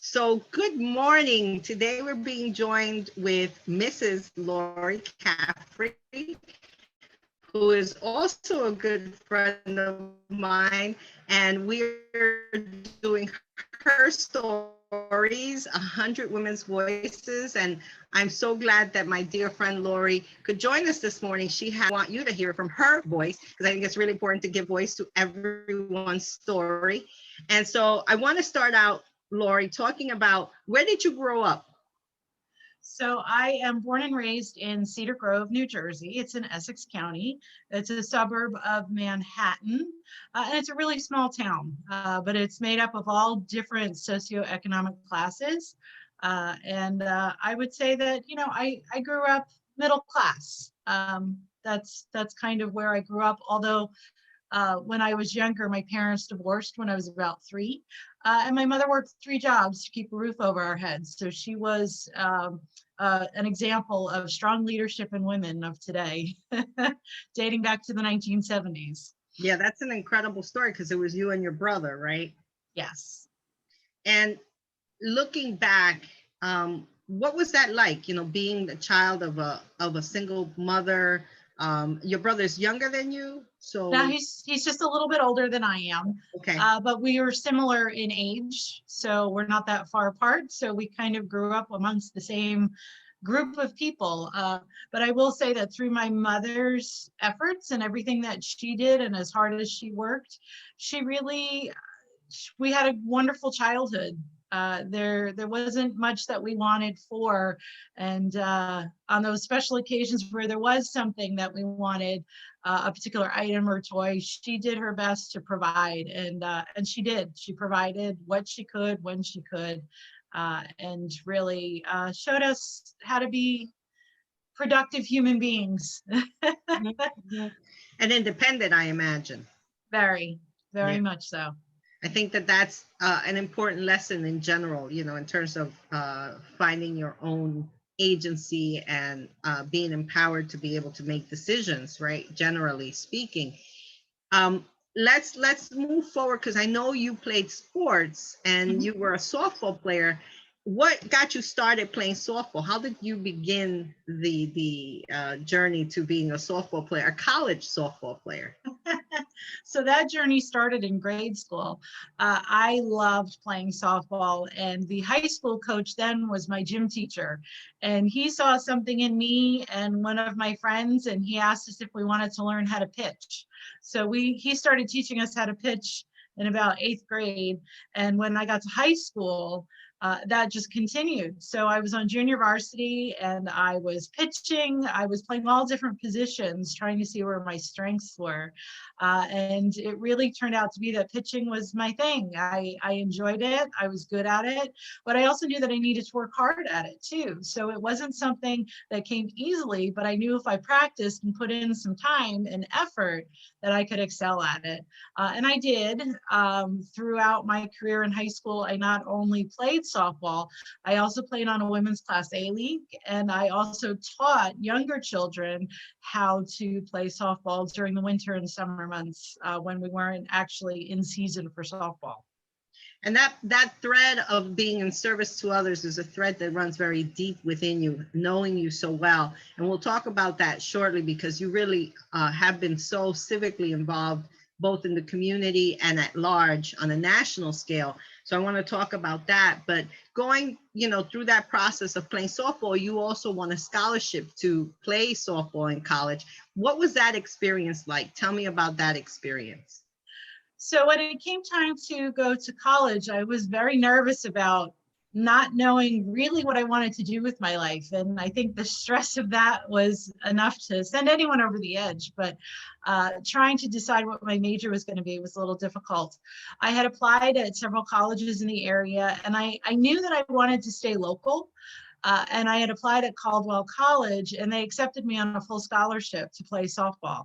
So, good morning. Today we're being joined with Mrs. Lorri Caffrey, who is also a good friend of mine, and we're doing her stories, 100 women's voices, and I'm so glad that my dear friend Lorri could join us this morning. I want you to hear from her voice because I think it's really important to give voice to everyone's story. And so I want to start out, Lorri, talking about where did you grow up? So I am born and raised in Cedar Grove, New Jersey. It's in Essex County. It's a suburb of Manhattan, and it's a really small town, but it's made up of all different socioeconomic classes. I would say that, I grew up middle class. That's kind of where I grew up, although when I was younger, my parents divorced when I was about 3. And my mother worked 3 jobs to keep a roof over our heads. So she was an example of strong leadership in women of today, dating back to the 1970s. Yeah, that's an incredible story because it was you and your brother, right? Yes. And looking back, what was that like? Being the child of a single mother. Your brother's younger than you, Now so he's just a little bit older than I am, okay. but we are similar in age, so we're not that far apart. So we kind of grew up amongst the same group of people. But I will say that through my mother's efforts and everything that she did, and as hard as she worked, we had a wonderful childhood. There wasn't much that we wanted for, and on those special occasions where there was something that we wanted, a particular item or toy, she did her best to provide, and she did. She provided what she could when she could, and really showed us how to be productive human beings. Mhm. And independent, I imagine. Very, Yeah. very much so. I think that that's an important lesson in general, in terms of finding your own agency and being empowered to be able to make decisions, right? Generally speaking. Um, let's move forward because I know you played sports and you were a softball player. What got you started playing softball? How did you begin the journey to being a softball player, a college softball player? So that journey started in grade school. I loved playing softball, and the high school coach then was my gym teacher. And he saw something in me and one of my friends, and he asked us if we wanted to learn how to pitch. So he started teaching us how to pitch in about 8th grade. And when I got to high school, that just continued. So I was on junior varsity and I was pitching. I was playing all different positions, trying to see where my strengths were. And it really turned out to be that pitching was my thing. I enjoyed it. I was good at it, but I also knew that I needed to work hard at it too. So it wasn't something that came easily, but I knew if I practiced and put in some time and effort that I could excel at it. And I did. Throughout my career in high school, I not only played softball, I also played on a women's Class A league, and I also taught younger children how to play softball during the winter and summer months when we weren't actually in season for softball. And that thread of being in service to others is a thread that runs very deep within you, knowing you so well. And we'll talk about that shortly because you really have been so civically involved, both in the community and at large on a national scale. So I want to talk about that. But going, through that process of playing softball, you also won a scholarship to play softball in college. What was that experience like? Tell me about that experience. So when it came time to go to college, I was very nervous about not knowing really what I wanted to do with my life. And I think the stress of that was enough to send anyone over the edge. But trying to decide what my major was going to be was a little difficult. I had applied at several colleges in the area, and I knew that I wanted to stay local. And I had applied at Caldwell College, and they accepted me on a full scholarship to play softball.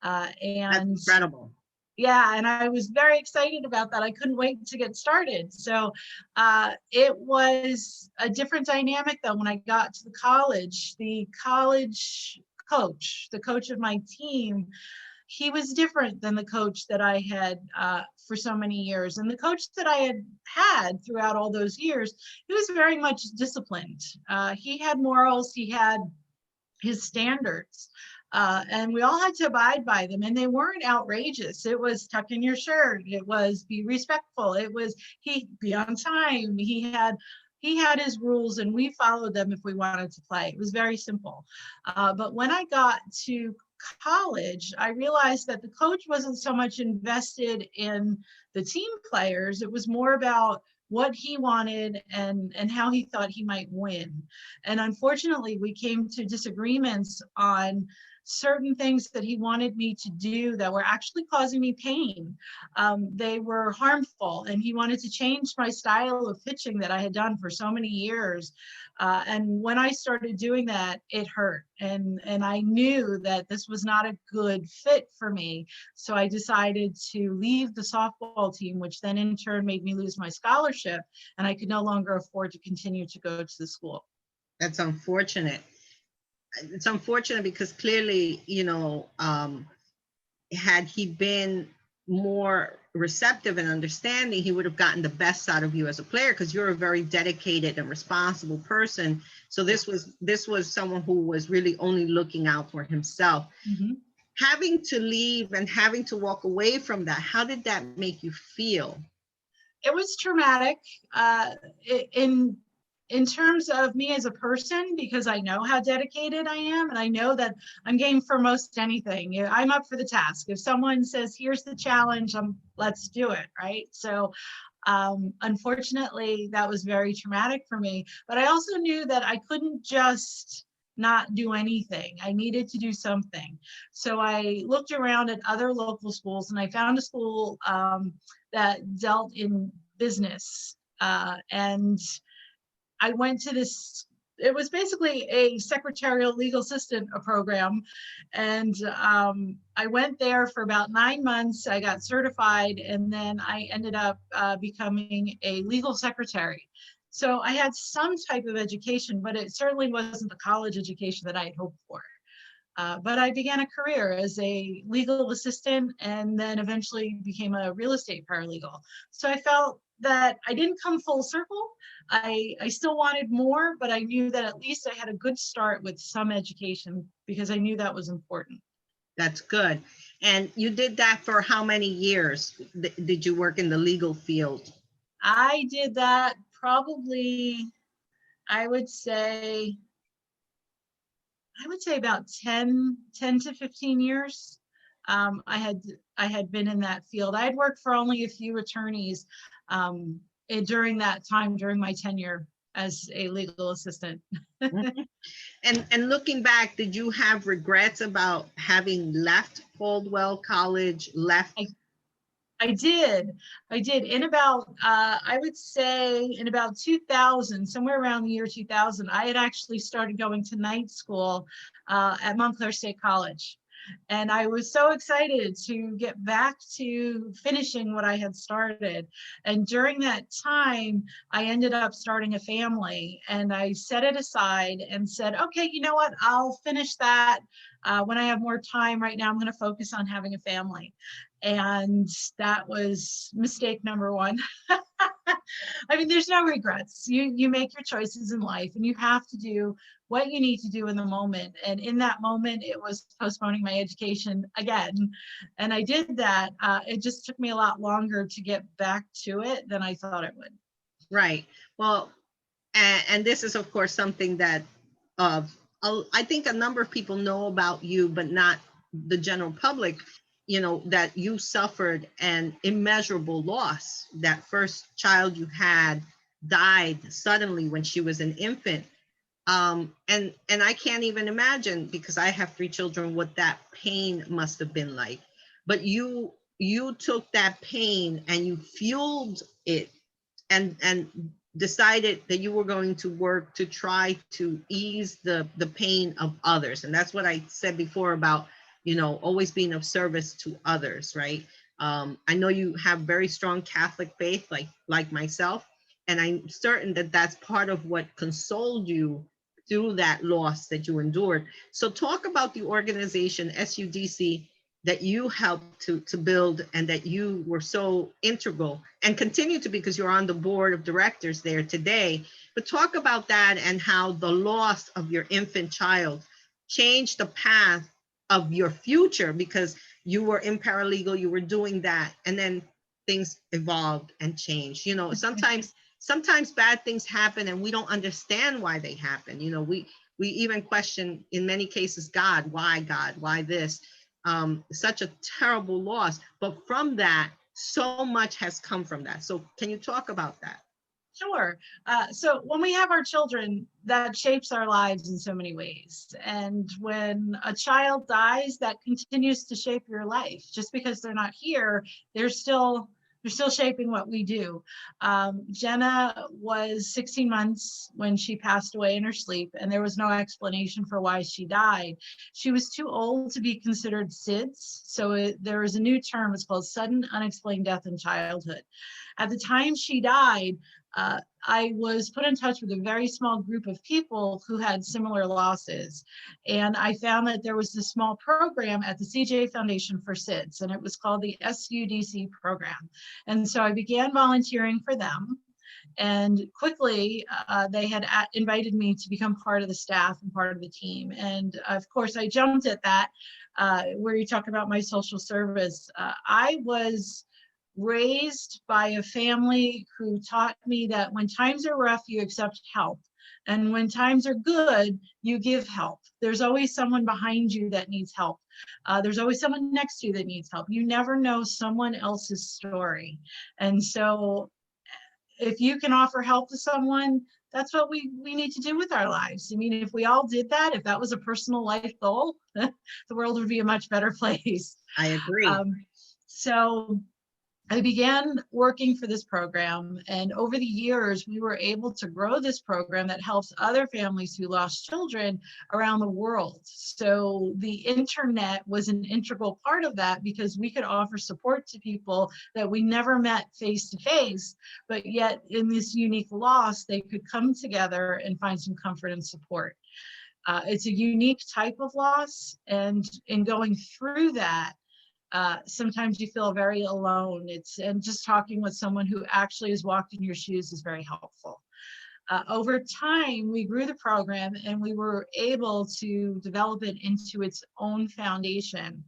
That's And incredible. yeah, and I was very excited about that. I couldn't wait to get started. So it was a different dynamic though when I got to the college. The college coach, the coach of my team, he was different than the coach that I had for so many years. And the coach that I had throughout all those years, he was very much disciplined. He had morals, he had his standards. And we all had to abide by them, and they weren't outrageous. It was tuck in your shirt. It was be respectful. It was he be on time. He had his rules, and we followed them if we wanted to play. It was very simple. But when I got to college, I realized that the coach wasn't so much invested in the team players. It was more about what he wanted and how he thought he might win. And unfortunately, we came to disagreements on certain things that he wanted me to do that were actually causing me pain. They were harmful, and he wanted to change my style of pitching that I had done for so many years. And when I started doing that, it hurt. And I knew that this was not a good fit for me. So I decided to leave the softball team, which then in turn made me lose my scholarship, and I could no longer afford to continue to go to the school. That's unfortunate. It's unfortunate because clearly, had he been more receptive and understanding, he would have gotten the best out of you as a player, because you're a very dedicated and responsible person. So this was someone who was really only looking out for himself. Mm-hmm. Having to leave and having to walk away from that, how did that make you feel? It was traumatic. In terms of me as a person, because I know how dedicated I am, and I know that I'm game for most anything. I'm up for the task. If someone says, here's the challenge, let's do it, right? So unfortunately, that was very traumatic for me. But I also knew that I couldn't just not do anything. I needed to do something. So I looked around at other local schools, and I found a school that dealt in business. And I went to this, it was basically a secretarial legal assistant program. And I went there for about 9 months. I got certified, and then I ended up becoming a legal secretary. So I had some type of education, but it certainly wasn't the college education that I had hoped for. But I began a career as a legal assistant, and then eventually became a real estate paralegal. So I felt that I didn't come full circle. I still wanted more, but I knew that at least I had a good start with some education, because I knew that was important. That's good. And you did that for how many years? Did you work in the legal field? I did that probably, I would say about 10 to 15 years. I had been in that field. I had worked for only a few attorneys during that time, during my tenure as a legal assistant. And looking back, did you have regrets about having left Caldwell College, I did. In about, I would say in about 2000, somewhere around the year 2000, I had actually started going to night school at Montclair State College. And I was so excited to get back to finishing what I had started. And during that time, I ended up starting a family, and I set it aside and said, okay, you know what, I'll finish that when I have more time. Right now, I'm going to focus on having a family. And that was mistake number one. I mean, there's no regrets. You make your choices in life, and you have to do what you need to do in the moment. And in that moment, it was postponing my education again. And I did that. It just took me a lot longer to get back to it than I thought it would. Right. Well, and this is, of course, something that I think a number of people know about you, but not the general public, that you suffered an immeasurable loss. That first child you had died suddenly when she was an infant. And I can't even imagine, because I have 3 children, what that pain must have been like. But you took that pain and you fueled it, and decided that you were going to work to try to ease the pain of others. And that's what I said before about, always being of service to others, right? I know you have very strong Catholic faith, like myself, and I'm certain that that's part of what consoled you through that loss that you endured. So talk about the organization SUDC that you helped to build, and that you were so integral and continue to be, because you're on the board of directors there today. But talk about that and how the loss of your infant child changed the path of your future, because you were in paralegal, you were doing that, and then things evolved and changed. You know, sometimes bad things happen and we don't understand why they happen. You know, we even question in many cases, God, why this? Such a terrible loss. But from that, so much has come from that. So can you talk about that? Sure. So when we have our children, that shapes our lives in so many ways. And when a child dies, that continues to shape your life. Just because they're not here, they're still shaping what we do. Jenna was 16 months when she passed away in her sleep, and there was no explanation for why she died. She was too old to be considered SIDS, so there was a new term. It's called sudden unexplained death in childhood. At the time she died, I was put in touch with a very small group of people who had similar losses. And I found that there was this small program at the CJ Foundation for SIDS, and it was called the SUDC program. And so I began volunteering for them. And quickly, they had invited me to become part of the staff and part of the team. And of course, I jumped at that, where you talk about my social service. I was raised by a family who taught me that when times are rough, you accept help. And when times are good, you give help. There's always someone behind you that needs help. There's always someone next to you that needs help. You never know someone else's story. And so if you can offer help to someone, that's what we need to do with our lives. I mean, if we all did that, if that was a personal life goal, the world would be a much better place. I agree. So I began working for this program, and over the years, we were able to grow this program that helps other families who lost children around the world. So the internet was an integral part of that, because we could offer support to people that we never met face to face, but yet in this unique loss, they could come together and find some comfort and support. It's a unique type of loss, and in going through that, sometimes you feel very alone. And just talking with someone who actually has walked in your shoes is very helpful. Over time, we grew the program, and we were able to develop it into its own foundation,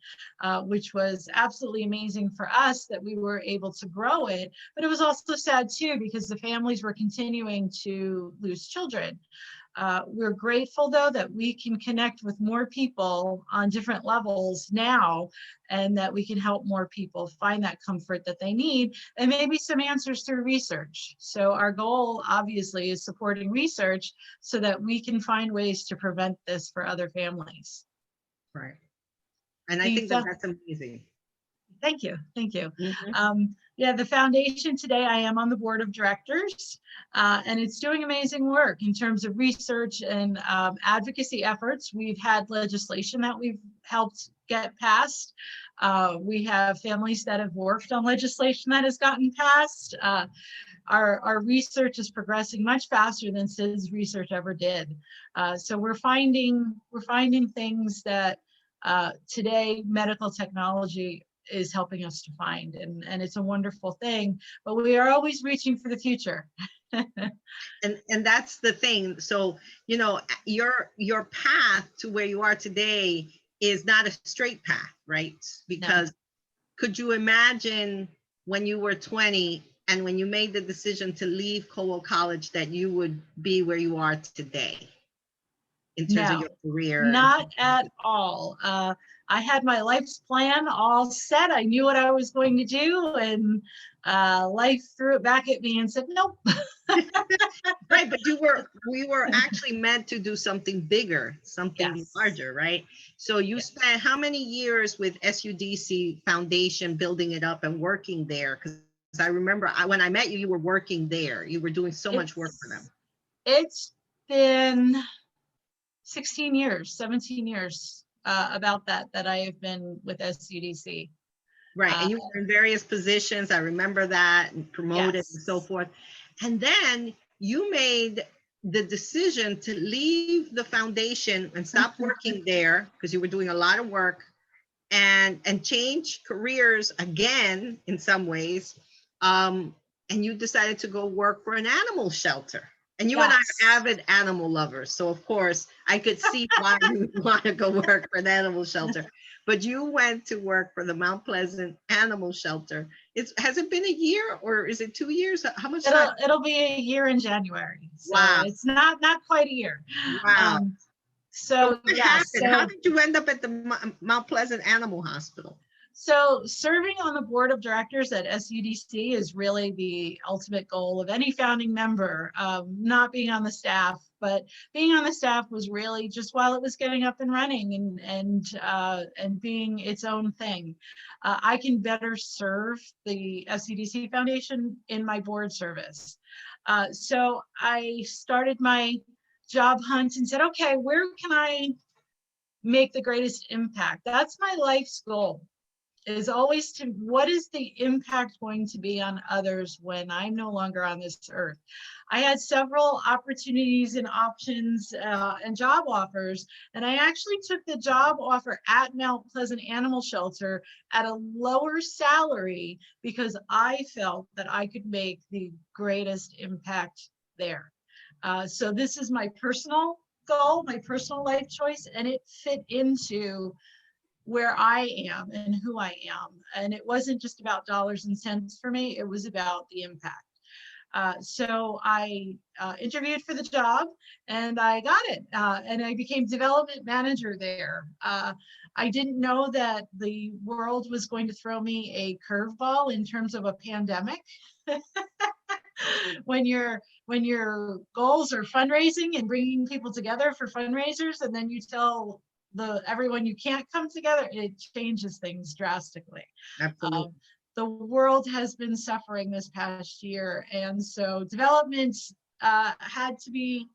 which was absolutely amazing for us that we were able to grow it. But it was also sad too, because the families were continuing to lose children. We're grateful, though, that we can connect with more people on different levels now, and that we can help more people find that comfort that they need, and maybe some answers through research. So our goal, obviously, is supporting research so that we can find ways to prevent this for other families. Right. And I think that's amazing. Thank you. Thank you. Mm-hmm. Yeah, the foundation today, I am on the board of directors, and it's doing amazing work in terms of research and advocacy efforts. We've had legislation that we've helped get passed. We have families that have worked on legislation that has gotten passed. Our research is progressing much faster than SIDS research ever did. So we're finding things that today medical technology is helping us to find, and it's a wonderful thing, but we are always reaching for the future. and that's the thing. So, you know, your path to where you are today is not a straight path, right? Because could you imagine when you were 20 and when you made the decision to leave Colwell College that you would be where you are today in terms of your career? Not at all. I had my life's plan all set. I knew what I was going to do, and life threw it back at me and said, nope. Right, but we were actually meant to do something bigger, something larger, right? So you spent how many years with SUDC Foundation building it up and working there? Because I remember when I met you, you were working there. You were doing so much work for them. It's been 16 years, 17 years about that I have been with SUDC. Right, and you were in various positions. I remember that, and promoted and so forth. And then you made the decision to leave the foundation and stop working there because you were doing a lot of work and change careers again in some ways. And you decided to go work for an animal shelter. And you and I are Yes. avid animal lovers. So of course I could see why you would want to go work for an animal shelter. But you went to work for the Mount Pleasant Animal Shelter. Has it been a year or is it 2 years? How much time? It'll be a year in January. So Wow. it's not quite a year. Wow. So So what yeah, happened? How did you end up at the Mount Pleasant Animal Hospital? so serving on the board of directors at SUDC is really the ultimate goal of any founding member. Not being on the staff, but being on the staff was really just while it was getting up and running and being its own thing. I can better serve the SUDC Foundation in my board service. So I started my job hunt and said, okay, where can I make the greatest impact? That's my life's goal, is always to what is the impact going to be on others when I'm no longer on this earth. I had several opportunities and options and job offers, and I actually took the job offer at Mount Pleasant Animal Shelter at a lower salary because I felt that I could make the greatest impact there. So this is my personal goal, my personal life choice, and it fit into where I am and who I am. And it wasn't just about dollars and cents for me, it was about the impact. So I interviewed for the job and I got it. And I became development manager there. I didn't know that the world was going to throw me a curveball in terms of a pandemic. when your goals are fundraising and bringing people together for fundraisers, and then you tell everyone you can't come together, it changes things drastically. Absolutely. The world has been suffering this past year, and so development had to be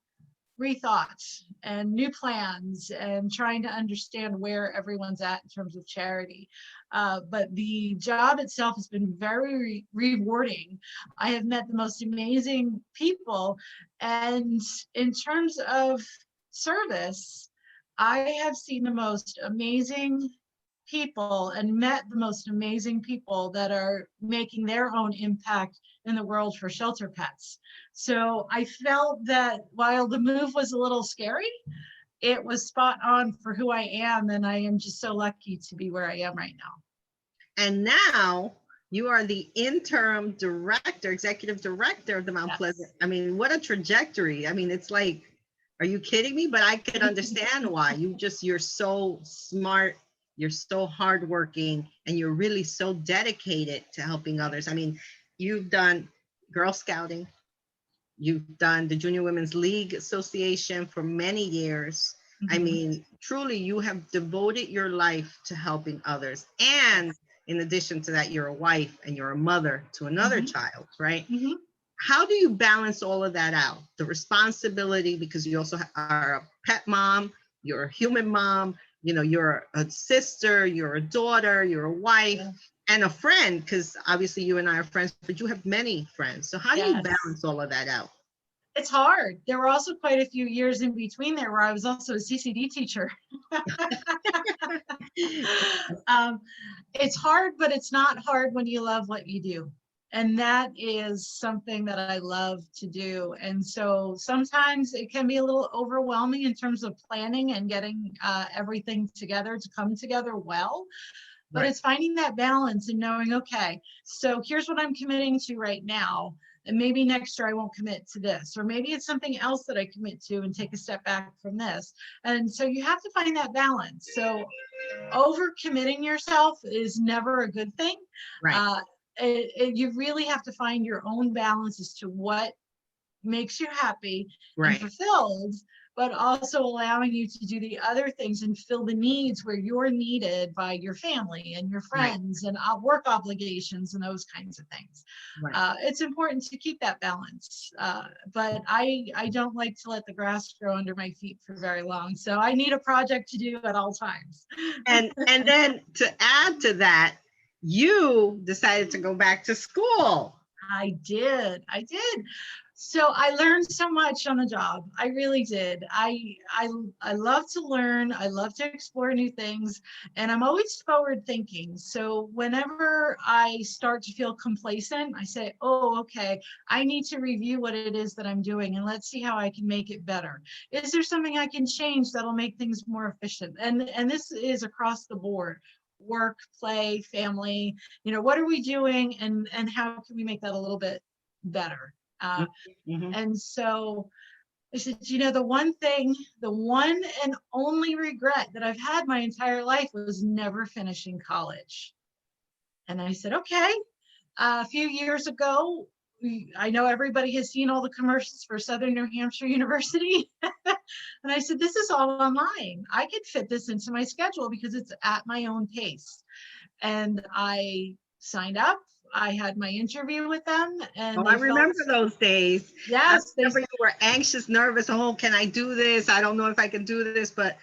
rethought and new plans and trying to understand where everyone's at in terms of charity. But the job itself has been very rewarding. I have met the most amazing people, and in terms of service, I have seen the most amazing people and met the most amazing people that are making their own impact in the world for shelter pets. So I felt that while the move was a little scary, it was spot on for who I am. And I am just so lucky to be where I am right now. And now you are the interim director, executive director of the Mount Pleasant. I mean, what a trajectory. I mean, it's like, are you kidding me? But I could understand why. You're so smart, you're so hardworking, and you're really so dedicated to helping others. I mean, you've done Girl Scouting, you've done the Junior Women's League Association for many years. I mean, truly, you have devoted your life to helping others. And in addition to that, you're a wife and you're a mother to another child, right? How do you balance all of that out? The responsibility, because you also are a pet mom, you're a human mom, you know, you're a sister, you're a daughter, you're a wife, and a friend, because obviously you and I are friends, but you have many friends. So how do you balance all of that out? It's hard. There were also quite a few years in between there where I was also a CCD teacher. It's hard, but it's not hard when you love what you do. And that is something that I love to do. And so sometimes it can be a little overwhelming in terms of planning and getting everything together to come together well. But it's finding that balance and knowing, okay, so here's what I'm committing to right now. And maybe next year I won't commit to this, or maybe it's something else that I commit to and take a step back from this. And so you have to find that balance. So over committing yourself is never a good thing. You really have to find your own balance as to what makes you happy and fulfilled, but also allowing you to do the other things and fill the needs where you're needed by your family and your friends and work obligations and those kinds of things. It's important to keep that balance, but I don't like to let the grass grow under my feet for very long. So I need a project to do at all times. And then to add to that, you decided to go back to school. I did. So I learned so much on the job. I really did. I love to learn. I love to explore new things, and I'm always forward thinking. So whenever I start to feel complacent, I say, "Oh, okay, I need to review what it is that I'm doing, and let's see how I can make it better. Is there something I can change that'll make things more efficient?" And this is across the board. Work, play, family, what are we doing, and how can we make that a little bit better? Mhm. And so I said, the one and only regret that I've had my entire life was never finishing college. And I said, okay. A few years ago, I know everybody has seen all the commercials for Southern New Hampshire University. And I said, this is all online. I could fit this into my schedule because it's at my own pace. And I signed up. I had my interview with them, and Oh, I they felt, remember those days. I yes, they, remember you were anxious, nervous. Oh, can I do this? I don't know if I can do this, but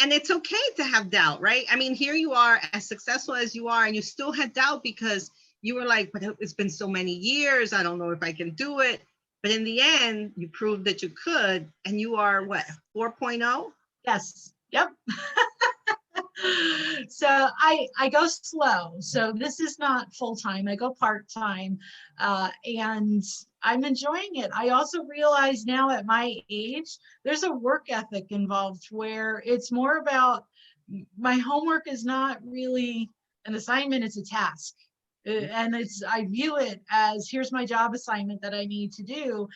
and it's okay to have doubt, right? I mean, here you are, as successful as you are, and you still had doubt because you were like, but it's been so many years. I don't know if I can do it. But in the end, you proved that you could, and you are what, 4.0? yes, yep. So I go slow. So this is not full time. I go part time, and I'm enjoying it. I also realize now at my age, there's a work ethic involved where it's more about my homework is not really an assignment; it's a task. And I view it as, here's my job assignment that I need to do,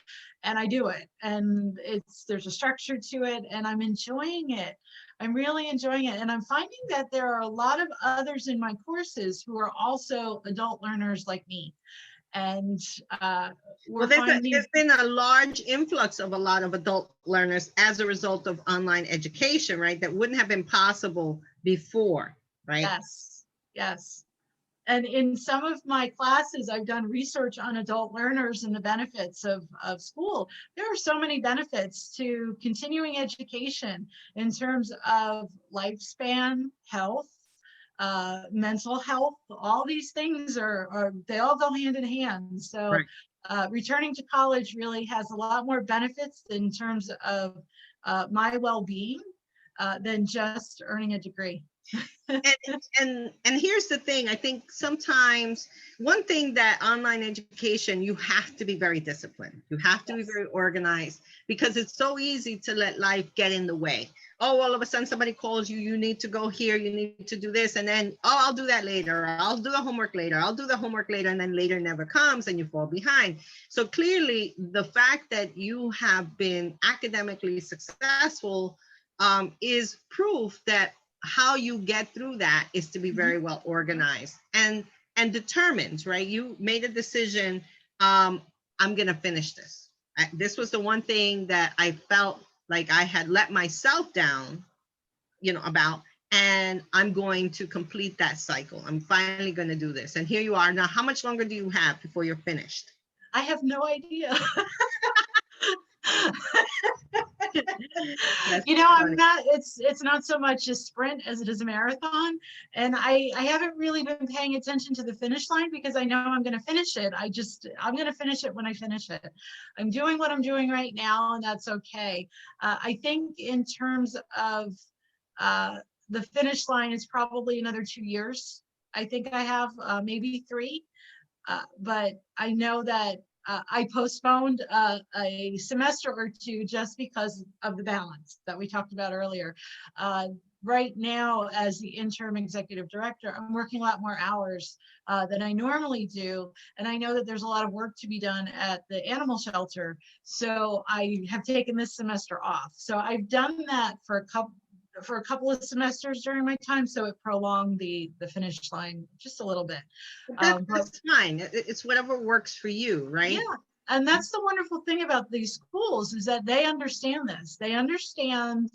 and I do it. And there's a structure to it, and I'm enjoying it. I'm really enjoying it. And I'm finding that there are a lot of others in my courses who are also adult learners like me. And Well, we're finding, there's been a large influx of a lot of adult learners as a result of online education, right? That wouldn't have been possible before, right? yes, yes. And in some of my classes, I've done research on adult learners and the benefits of school. There are so many benefits to continuing education in terms of lifespan, health, mental health. All these things they all go hand in hand. So returning to college really has a lot more benefits in terms of my well-being than just earning a degree. And here's the thing. I think sometimes one thing that online education, you have to be very disciplined. You have to be very organized, because it's so easy to let life get in the way. Oh, all of a sudden somebody calls you, you need to go here, you need to do this, and then, oh, I'll do that later. I'll do the homework later. I'll do the homework later, and then later never comes, and you fall behind. So clearly, the fact that you have been academically successful is proof that how you get through that is to be very well organized and determined, right? You made a decision. I'm going to finish this. This was the one thing that I felt like I had let myself down, about, and I'm going to complete that cycle. I'm finally going to do this. And here you are now. How much longer do you have before you're finished? I have no idea. It's not so much a sprint as it is a marathon. And I haven't really been paying attention to the finish line because I know I'm going to finish it. I'm going to finish it when I finish it. I'm doing what I'm doing right now, and that's okay. I think in terms of the finish line, it's probably another 2 years. I think I have maybe 3. But I know that I postponed a semester or 2 just because of the balance that we talked about earlier. Right now, as the interim executive director, I'm working a lot more hours than I normally do. And I know that there's a lot of work to be done at the animal shelter. So I have taken this semester off. So I've done that for a couple of semesters during my time, so it prolonged the finish line just a little bit. That's fine. It's whatever works for you, right? Yeah, and that's the wonderful thing about these schools is that they understand this. They understand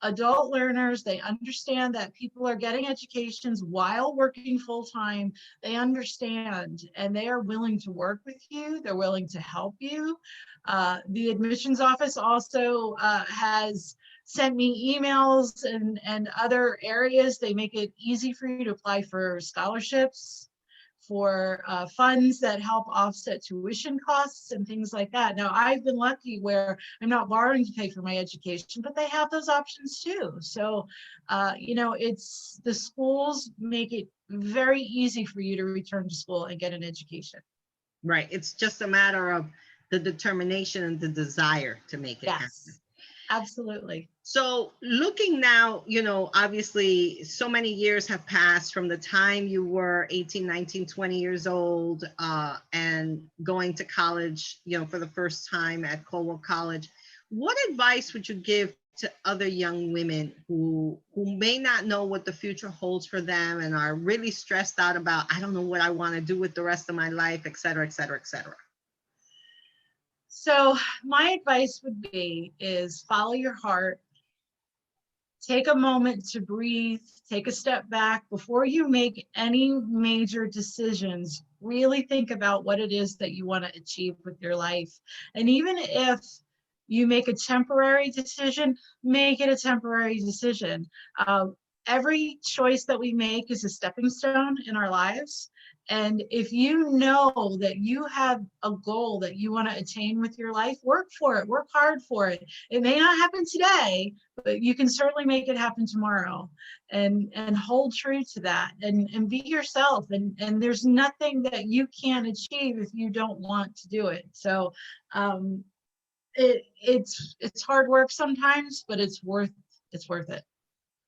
adult learners. They understand that people are getting educations while working full time. They understand, and they are willing to work with you. They're willing to help you. The admissions office also has sent me emails and other areas. They make it easy for you to apply for scholarships, for funds that help offset tuition costs and things like that. Now, I've been lucky where I'm not borrowing to pay for my education, but they have those options too. So, you know, it's the schools make it very easy for you to return to school and get an education. Right. It's just a matter of the determination and the desire to make it happen. Yes, absolutely. So looking now, you know, obviously so many years have passed from the time you were 18, 19, 20 years old and going to college, you know, for the first time at Colwell College. What advice would you give to other young women who may not know what the future holds for them and are really stressed out about, I don't know what I want to do with the rest of my life, et cetera, et cetera, et cetera? So my advice would be is follow your heart. Take a moment to breathe, take a step back before you make any major decisions. Really think about what it is that you want to achieve with your life. And even if you make a temporary decision, make it a temporary decision. Every choice that we make is a stepping stone in our lives. And if you know that you have a goal that you want to attain with your life, work for it, work hard for it. It may not happen today, but you can certainly make it happen tomorrow, and hold true to that, and be yourself. And there's nothing that you can't achieve if you don't want to do it. So it's hard work sometimes, but it's worth it.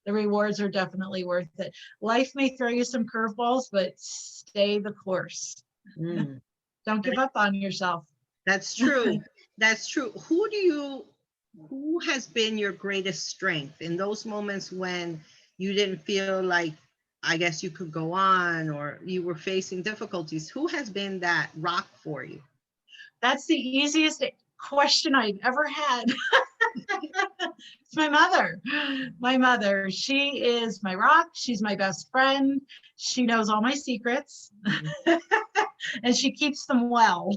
The rewards are definitely worth it. Life may throw you some curveballs, but stay the course. Don't give up on yourself. That's true. That's true. Who has been your greatest strength in those moments when you didn't feel like, I guess, you could go on, or you were facing difficulties? Who has been that rock for you? That's the easiest question I've ever had. It's my mother. My mother. She is my rock. She's my best friend. She knows all my secrets. And she keeps them well.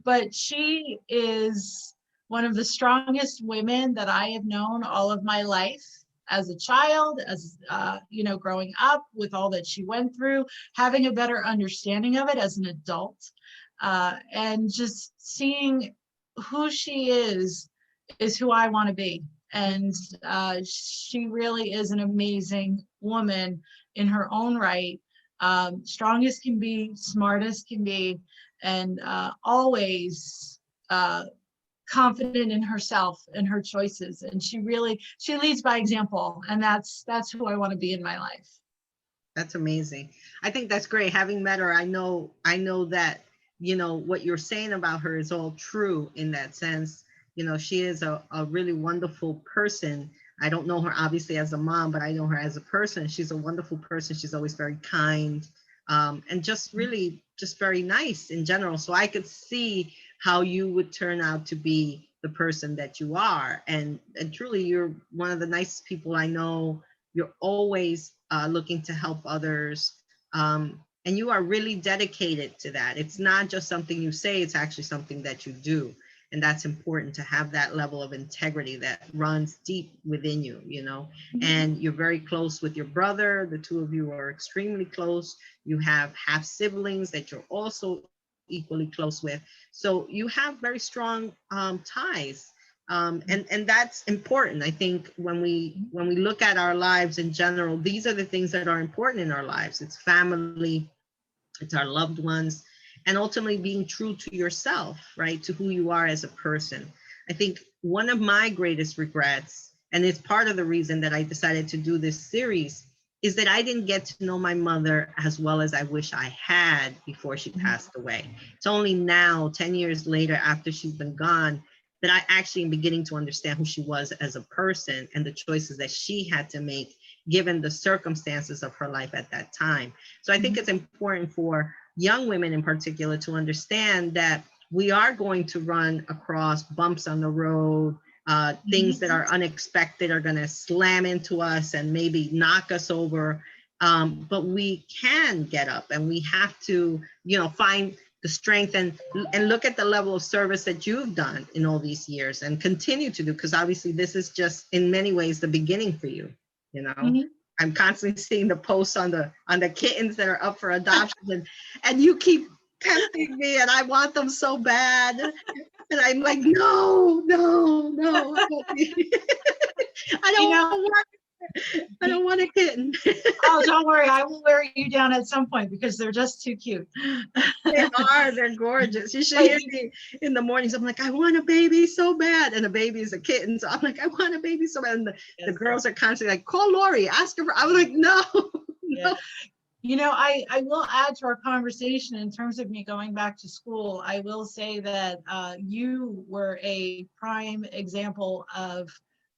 But she is one of the strongest women that I have known all of my life. As a child, as you know, growing up with all that she went through, having a better understanding of it as an adult, and just seeing who she is who I want to be. And she really is an amazing woman in her own right. Strong as can be, smart as can be, and always confident in herself and her choices. And she leads by example, and that's who I want to be in my life. That's amazing. I think that's great. Having met her, I know that, you know, what you're saying about her is all true in that sense. You know, she is a really wonderful person. I don't know her obviously as a mom, but I know her as a person. She's a wonderful person. She's always very kind, and just really just very nice in general. So I could see how you would turn out to be the person that you are. And truly, you're one of the nicest people I know. You're always looking to help others. And you are really dedicated to that. It's not just something you say, it's actually something that you do. And that's important, to have that level of integrity that runs deep within you, you know. And you're very close with your brother. The two of you are extremely close. You have half siblings that you're also equally close with. So you have very strong ties. And that's important. I think when we look at our lives in general, these are the things that are important in our lives. It's family, it's our loved ones, and ultimately being true to yourself, right? To who you are as a person. I think one of my greatest regrets, and it's part of the reason that I decided to do this series, is that I didn't get to know my mother as well as I wish I had before she passed away. It's only now, 10 years later, after she's been gone, that I actually am beginning to understand who she was as a person and the choices that she had to make given the circumstances of her life at that time. So I think it's important for young women in particular to understand that we are going to run across bumps on the road, things that are unexpected are going to slam into us and maybe knock us over. But we can get up, and we have to, you know, find the strength and look at the level of service that you've done in all these years and continue to do, because obviously this is just in many ways the beginning for you, you know. I'm constantly seeing the posts on the kittens that are up for adoption, and you keep tempting me, and I want them so bad, and I'm like, no, no, no. I You don't know, want I don't want a kitten. oh, don't worry, I will wear you down at some point because they're just too cute. They're gorgeous. You should But hear me in the mornings. I'm like, I want a baby so bad. And the baby is a kitten. So I'm like, I want a baby so bad. And the yes, girls are constantly like, call Lorri, ask her. I was like, no, yeah. no. You know, I will add to our conversation in terms of me going back to school. I will say that you were a prime example of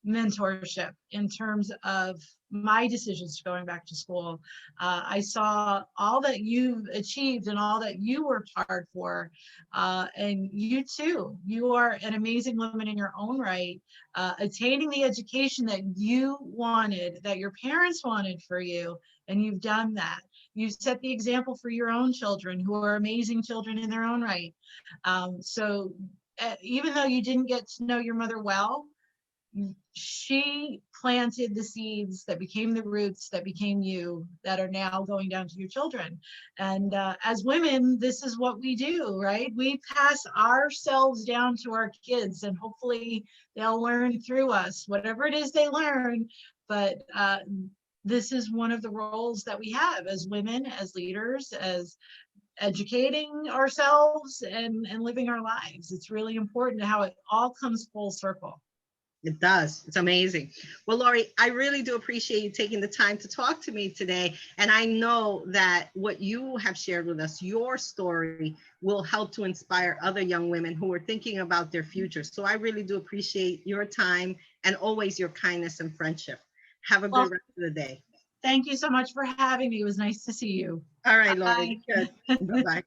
mentorship in terms of my decisions to going back to school. I saw all that you've achieved and all that you worked hard for. And you too, you are an amazing woman in your own right, attaining the education that you wanted, that your parents wanted for you, and you've done that. You set the example for your own children, who are amazing children in their own right. So even though you didn't get to know your mother well, she planted the seeds that became the roots that became you, that are now going down to your children. And as women, this is what we do, right? We pass ourselves down to our kids, and hopefully they'll learn through us, whatever it is they learn. But this is one of the roles that we have as women, as leaders, as educating ourselves and living our lives. It's really important how it all comes full circle. It does. It's amazing. Well, Lorri, I really do appreciate you taking the time to talk to me today. And I know that what you have shared with us, your story, will help to inspire other young women who are thinking about their future. So I really do appreciate your time and always your kindness and friendship. Have a Well, good rest of the day. thank you so much for having me. It was nice to see you. All right, Lorri. Bye. Good. Bye-bye.